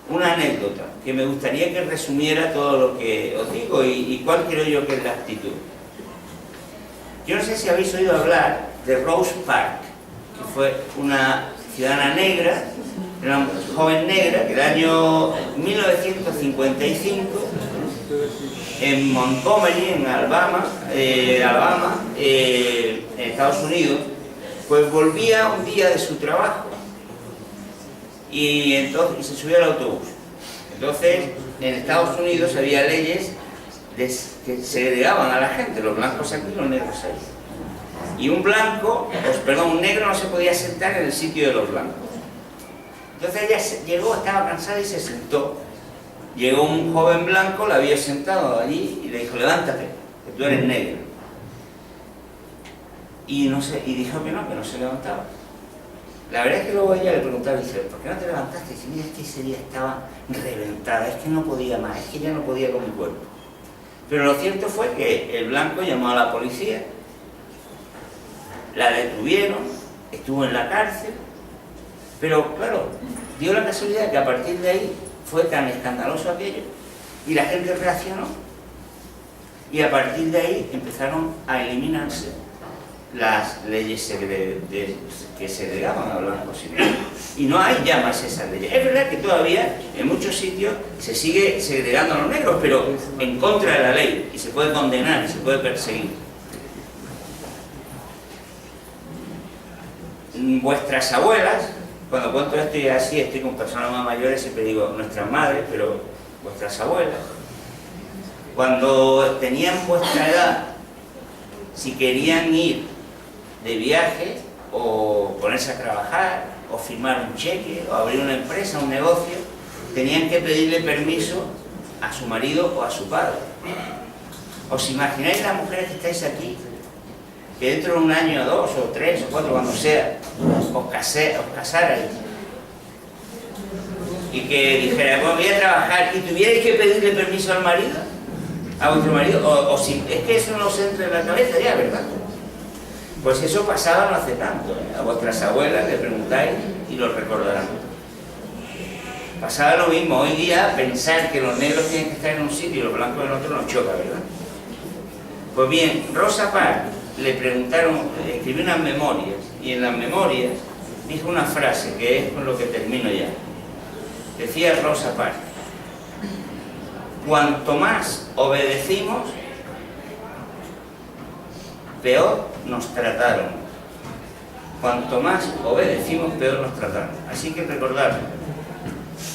una anécdota que me gustaría que resumiera todo lo que os digo y cuál creo yo que es la actitud. Yo no sé si habéis oído hablar de Rosa Parks, que fue una ciudadana negra, una joven negra, que el año 1955, en Montgomery, en Alabama, en Estados Unidos, pues volvía un día de su trabajo y se subió al autobús. Entonces, en Estados Unidos había leyes que segregaban a la gente, los blancos aquí y los negros allí. Y un negro no se podía sentar en el sitio de los blancos. Entonces ella llegó, estaba cansada y se sentó. Llegó un joven blanco, la vio sentado allí y le dijo: levántate, que tú eres negro. Y dijo que no se levantaba. La verdad es que luego ella le preguntaba, dice: ¿por qué no te levantaste? Y dice: mira, es que ese día estaba reventada, es que no podía más, es que ya no podía con mi cuerpo. Pero lo cierto fue que el blanco llamó a la policía, la detuvieron, estuvo en la cárcel, pero claro, dio la casualidad que a partir de ahí fue tan escandaloso aquello y la gente reaccionó, y a partir de ahí empezaron a eliminarse las leyes que segregaban a blancos y negros, y no hay ya más esas leyes. Es verdad que todavía en muchos sitios se sigue segregando a los negros, pero en contra de la ley, y se puede condenar, y se puede perseguir. Vuestras abuelas, cuando cuento esto y así estoy con personas más mayores, siempre digo nuestras madres, pero vuestras abuelas, cuando tenían vuestra edad, si querían ir de viaje o ponerse a trabajar o firmar un cheque o abrir una empresa, un negocio, tenían que pedirle permiso a su marido o a su padre. ¿Os imagináis las mujeres que estáis aquí, que dentro de un año o 2 o 3 o 4, cuando sea, os casarais y que dijerais: bueno, voy a trabajar, y tuvierais que pedirle permiso al marido, a vuestro marido, o si es que eso no os entra en la cabeza ya, ¿verdad? Pues eso pasaba no hace tanto, ¿eh? A vuestras abuelas le preguntáis y lo recordarán. Pasaba lo mismo. Hoy día pensar que los negros tienen que estar en un sitio y los blancos en otro nos choca, ¿verdad? Pues bien, Rosa Parks le preguntaron, escribió unas memorias, y en las memorias dijo una frase que es con lo que termino ya. Decía Rosa Parks: cuanto más obedecimos, peor nos trataron. Cuanto más obedecimos, peor nos trataron. Así que recordad,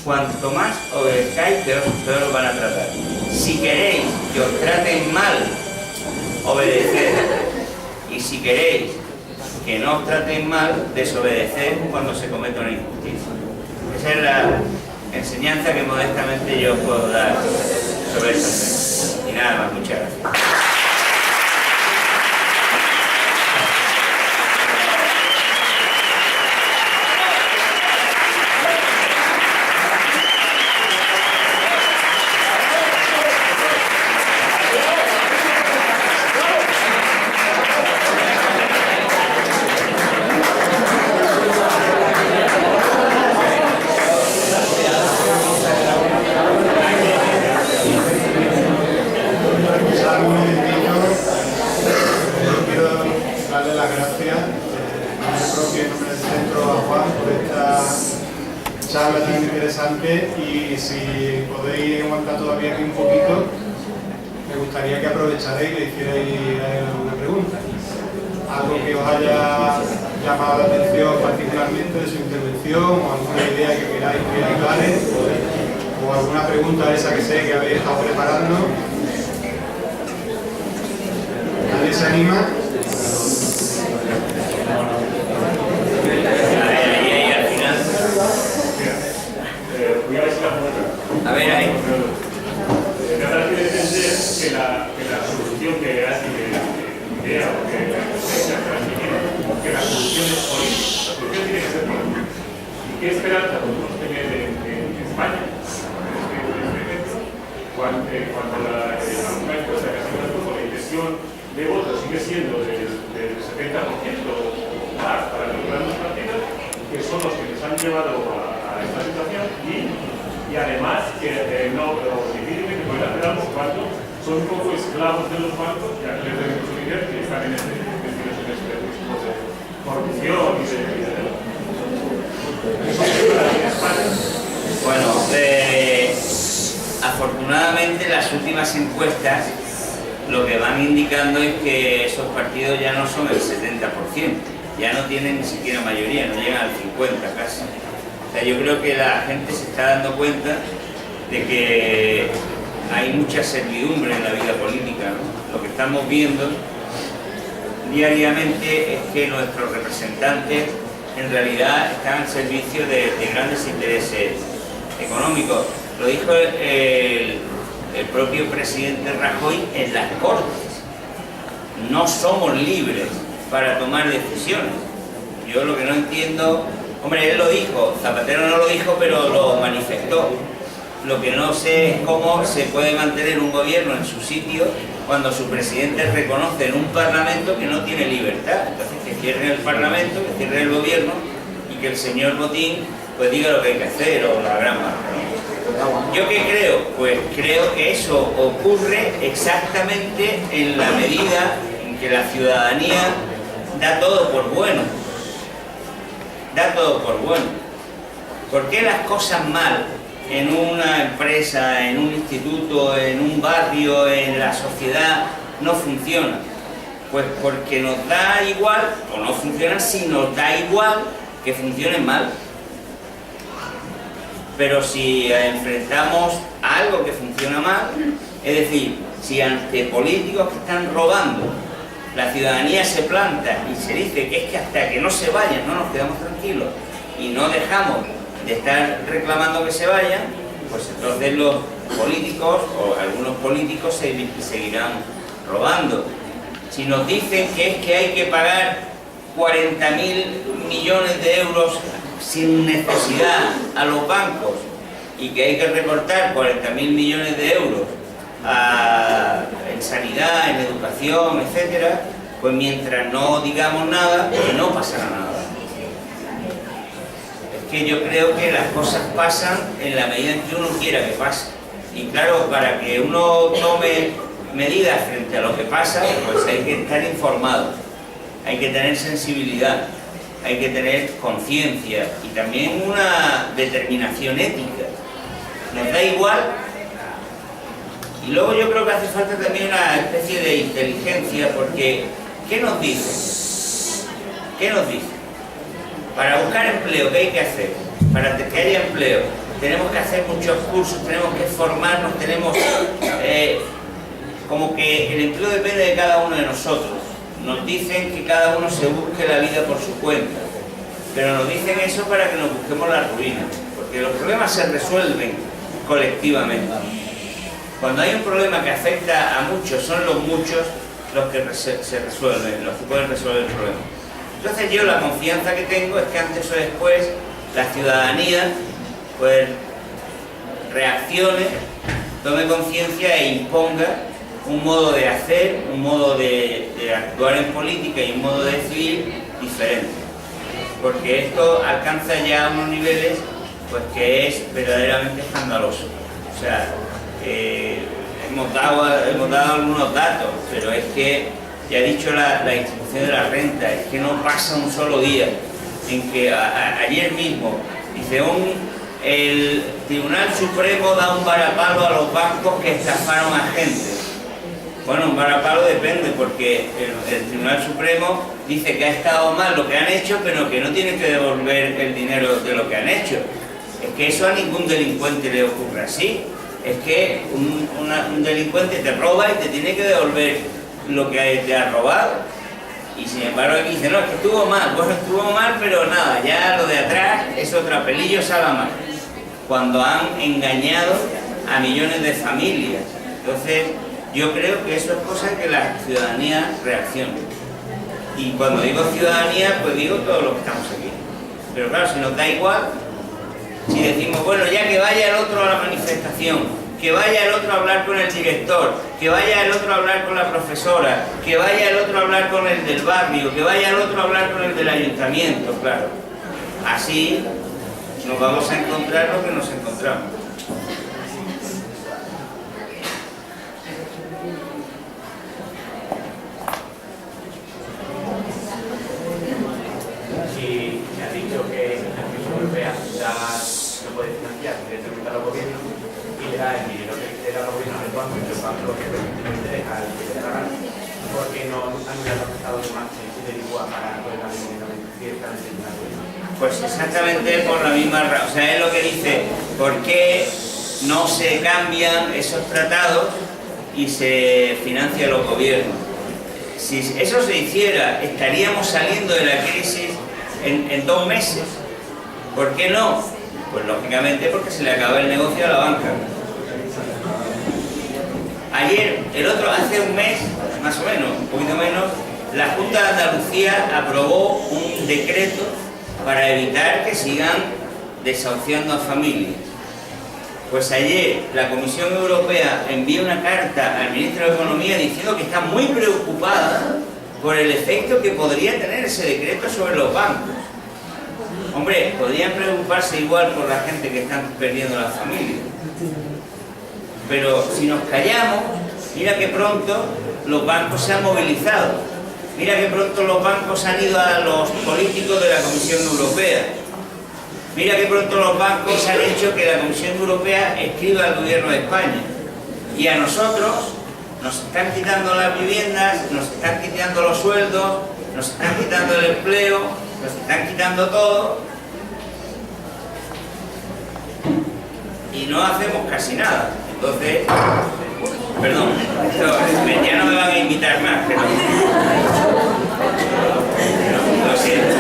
cuanto más obedezcáis, peor os van a tratar. Si queréis que os traten mal, obedeced. Y si queréis que no os traten mal, desobedeced cuando se cometa una injusticia. Esa es la enseñanza que modestamente yo os puedo dar sobre este tema. Y nada más, muchas gracias. Charla tan interesante, y si podéis aguantar todavía aquí un poquito, me gustaría que aprovecharais y le hicierais alguna pregunta. Algo que os haya llamado la atención particularmente de su intervención, o alguna idea que queráis que aclare, o alguna pregunta esa que sé que habéis estado preparando. ¿Nadie se anima? A ver, ahí. Me parece defender que la solución que hace idea o que la solución es política. La solución tiene que ser política. ¿Y qué esperanza podemos tener en España? Cuando la encuesta que hacemos nosotros, la intención de voto sigue siendo del 70% o más para los grandes partidos, que son los que nos han llevado a esta situación, y a que no, lo difícil que pueden hacer a los bancos son un poco esclavos de los bancos, ya que les deben mucho dinero, que están en este tipo de corrupción y de Bueno, afortunadamente las últimas encuestas lo que van indicando es que esos partidos ya no son el 70%, ya no tienen ni siquiera mayoría, no llegan al 50% casi. O sea, yo creo que la gente se está dando cuenta de que hay mucha servidumbre en la vida política, ¿no? Lo que estamos viendo diariamente es que nuestros representantes en realidad están al servicio de grandes intereses económicos. Lo dijo el propio presidente Rajoy en las Cortes. No somos libres para tomar decisiones. Yo lo que no entiendo, hombre, él lo dijo, Zapatero no lo dijo, pero lo manifestó. Lo que no sé es cómo se puede mantener un gobierno en su sitio cuando su presidente reconoce en un parlamento que no tiene libertad. Entonces que cierren el parlamento, que cierren el gobierno y que el señor Botín pues diga lo que hay que hacer o la gran marca, ¿no? ¿Yo qué creo? Pues creo que eso ocurre exactamente en la medida en que la ciudadanía da todo por bueno. Da todo por bueno. ¿Por qué las cosas mal en una empresa, en un instituto, en un barrio, en la sociedad no funcionan? Pues porque nos da igual, o no funcionan si nos da igual que funcionen mal. Pero si enfrentamos a algo que funciona mal, es decir, si ante políticos que están robando, la ciudadanía se planta y se dice que es que hasta que no se vayan no nos quedamos tranquilos y no dejamos de estar reclamando que se vayan, pues entonces los políticos o algunos políticos seguirán robando. Si nos dicen que es que hay que pagar 40.000 millones de euros sin necesidad a los bancos y que hay que recortar 40.000 millones de euros en sanidad, en educación, etcétera, pues mientras no digamos nada, pues no pasará nada. Es que yo creo que las cosas pasan en la medida en que uno quiera que pase. Y claro, para que uno tome medidas frente a lo que pasa, pues hay que estar informado, hay que tener sensibilidad, hay que tener conciencia y también una determinación ética. Nos da igual. Y luego yo creo que hace falta también una especie de inteligencia, porque ¿qué nos dice? ¿Qué nos dice? Para buscar empleo, ¿qué hay que hacer? Para que haya empleo, tenemos que hacer muchos cursos, tenemos que formarnos, tenemos... como que el empleo depende de cada uno de nosotros. Nos dicen que cada uno se busque la vida por su cuenta, pero nos dicen eso para que nos busquemos la ruina, porque los problemas se resuelven colectivamente. Cuando hay un problema que afecta a muchos, son los muchos los que se resuelven, los que pueden resolver el problema. Entonces yo la confianza que tengo es que antes o después la ciudadanía pues reaccione, tome conciencia e imponga un modo de hacer, un modo de actuar en política y un modo de decidir diferente. Porque esto alcanza ya unos niveles pues que es verdaderamente escandaloso. O sea, hemos dado algunos datos, pero es que ya ha dicho la institución de la renta, es que no pasa un solo día en que ayer mismo dice el Tribunal Supremo da un varapalo a los bancos que estafaron a gente. Bueno, un varapalo depende, porque el Tribunal Supremo dice que ha estado mal lo que han hecho, pero que no tienen que devolver el dinero de lo que han hecho. Es que eso a ningún delincuente le ocurre así. Es que un delincuente te roba y te tiene que devolver lo que te ha robado. Y sin embargo aquí dice, no, es que estuvo mal. Bueno, estuvo mal, pero nada, ya lo de atrás es otra pelillo, salga mal. Cuando han engañado a millones de familias. Entonces, yo creo que eso es cosa que la ciudadanía reaccione. Y cuando digo ciudadanía, pues digo todos los que estamos aquí. Pero claro, si nos da igual, si decimos, bueno, ya que vaya el otro a la manifestación, que vaya el otro a hablar con el director, que vaya el otro a hablar con la profesora, que vaya el otro a hablar con el del barrio, que vaya el otro a hablar con el del ayuntamiento, claro. Así nos vamos a encontrar lo que nos encontramos. financiar directamente a los gobiernos y le da el dinero que le da a los gobiernos al banco y los bancos lo que le deja al que le da la gana, porque no anulan los estados de marcha y de igual para poder darle directamente al gobierno. Pues exactamente por la misma razón. O sea, es lo que dice, ¿por qué no se cambian esos tratados y se financian los gobiernos? Si eso se hiciera, estaríamos saliendo de la crisis en 2 meses. ¿Por qué no? Pues lógicamente porque se le acaba el negocio a la banca. Ayer, hace un mes, más o menos, un poquito menos, la Junta de Andalucía aprobó un decreto para evitar que sigan desahuciando a familias. Pues ayer la Comisión Europea envía una carta al Ministro de Economía diciendo que está muy preocupada por el efecto que podría tener ese decreto sobre los bancos. Hombre, podrían preocuparse igual por la gente que están perdiendo las familias. Pero si nos callamos, mira que pronto los bancos se han movilizado. Mira que pronto los bancos han ido a los políticos de la Comisión Europea. Mira que pronto los bancos han hecho que la Comisión Europea escriba al gobierno de España. Y a nosotros nos están quitando las viviendas, nos están quitando los sueldos, nos están quitando el empleo, nos están quitando todo. Y no hacemos casi nada. Entonces, perdón, ya no me van a invitar más, pero lo siento.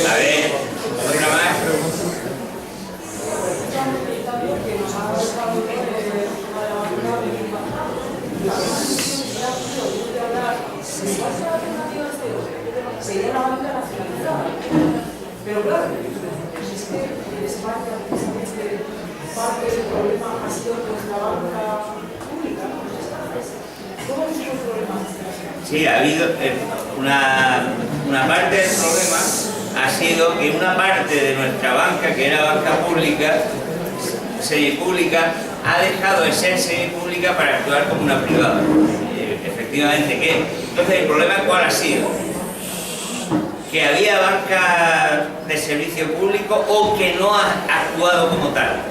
A ver, otra más. Sería la banca nacionalizada. Pero claro, es que en España precisamente parte del problema ha sido con la banca pública. ¿Cómo es el problema? Sí, ha habido una parte del problema ha sido que una parte de nuestra banca, que era banca pública, semipública, ha dejado de ser semipública para actuar como una privada. Efectivamente, ¿qué? Entonces, ¿el problema cuál ha sido? Que había banca de servicio público o que no ha actuado como tal.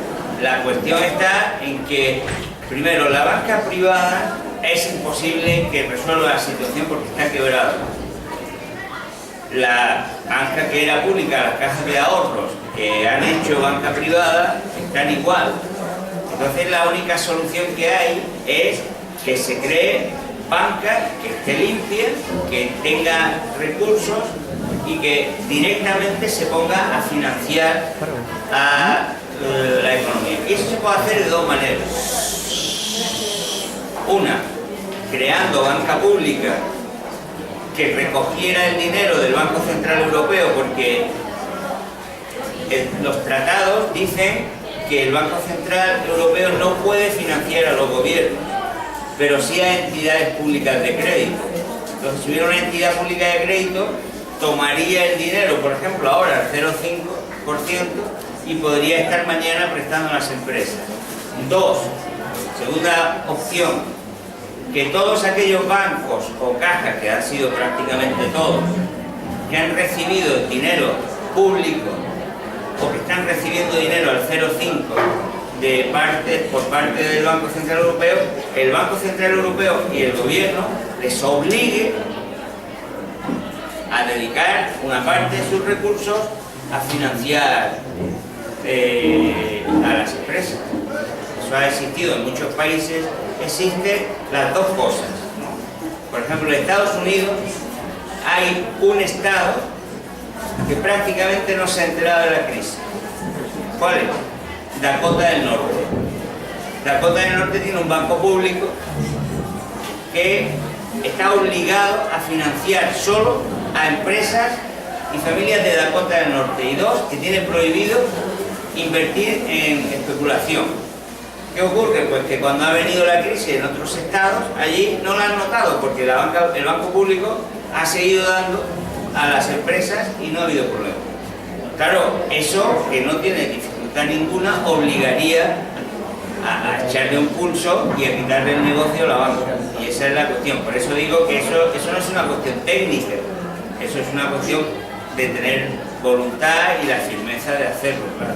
La cuestión está en que, primero, la banca privada es imposible que resuelva la situación porque está quebrada. La banca que era pública, las cajas de ahorros que han hecho banca privada, están igual. Entonces la única solución que hay es que se cree banca que esté limpia, que tenga recursos y que directamente se ponga a financiar a la economía. Y eso se puede hacer de 2 maneras. Una, creando banca pública que recogiera el dinero del Banco Central Europeo, porque los tratados dicen que el Banco Central Europeo no puede financiar a los gobiernos, pero sí a entidades públicas de crédito. Entonces, si hubiera una entidad pública de crédito, tomaría el dinero, por ejemplo, ahora al 0,5% y podría estar mañana prestando a las empresas. 2, segunda opción, que todos aquellos bancos o cajas, que han sido prácticamente todos, que han recibido dinero público o que están recibiendo dinero al 0,5% por parte del Banco Central Europeo, el Banco Central Europeo y el gobierno les obligue a dedicar una parte de sus recursos a financiar a las empresas. Eso ha existido en muchos países, existen las 2 cosas, ¿no? Por ejemplo, en Estados Unidos hay un estado que prácticamente no se ha enterado de la crisis. ¿Cuál es? Dakota del Norte. Dakota del Norte tiene un banco público que está obligado a financiar solo a empresas y familias de Dakota del Norte, y 2, que tiene prohibido invertir en especulación. ¿Qué ocurre? Pues que cuando ha venido la crisis en otros estados, allí no la han notado porque el banco público ha seguido dando a las empresas y no ha habido problema. Claro, eso que no tiene voluntad ninguna obligaría a echarle un pulso y a quitarle el negocio a la banca. Y esa es la cuestión. Por eso digo que eso no es una cuestión técnica, eso es una cuestión de tener voluntad y la firmeza de hacerlo, claro.